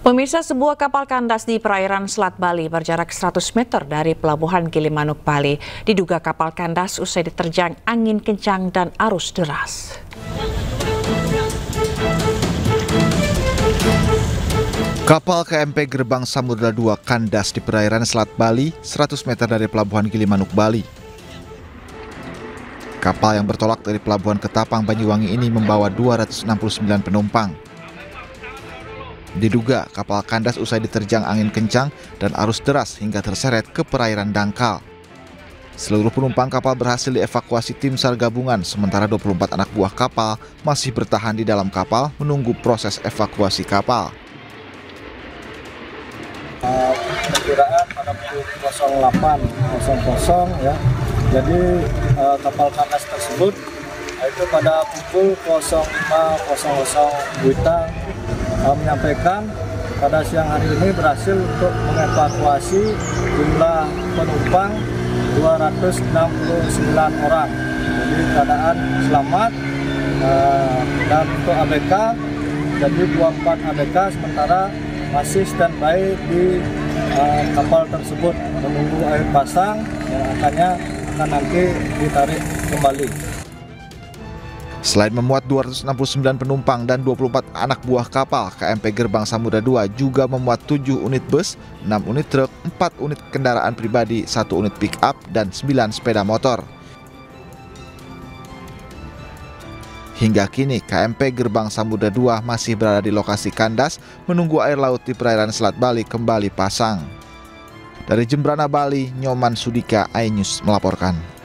Pemirsa, sebuah kapal kandas di perairan Selat Bali berjarak 100 meter dari pelabuhan Gilimanuk, Bali. Diduga kapal kandas usai diterjang angin kencang dan arus deras. Kapal KMP Gerbang Samudra 2 kandas di perairan Selat Bali, 100 meter dari pelabuhan Gilimanuk, Bali. Kapal yang bertolak dari pelabuhan Ketapang, Banyuwangi ini membawa 269 penumpang. Diduga kapal kandas usai diterjang angin kencang dan arus deras hingga terseret ke perairan dangkal. Seluruh penumpang kapal berhasil dievakuasi tim SAR gabungan, sementara 24 anak buah kapal masih bertahan di dalam kapal menunggu proses evakuasi kapal. Perkiraan pada pukul 08.00 ya. Jadi kapal kandas tersebut itu pada pukul 05.00 WITA menyampaikan pada siang hari ini berhasil untuk mengevakuasi jumlah penumpang 269 orang. Jadi keadaan selamat, dan untuk ABK jadi 24 ABK sementara masih standby di kapal tersebut menunggu air pasang yang akan nanti ditarik kembali. Selain memuat 269 penumpang dan 24 anak buah kapal, KMP Gerbang Samudra 2 juga memuat 7 unit bus, 6 unit truk, 4 unit kendaraan pribadi, 1 unit pick-up, dan 9 sepeda motor. Hingga kini, KMP Gerbang Samudra 2 masih berada di lokasi kandas menunggu air laut di perairan Selat Bali kembali pasang. Dari Jembrana, Bali, Nyoman Sudika, iNews melaporkan.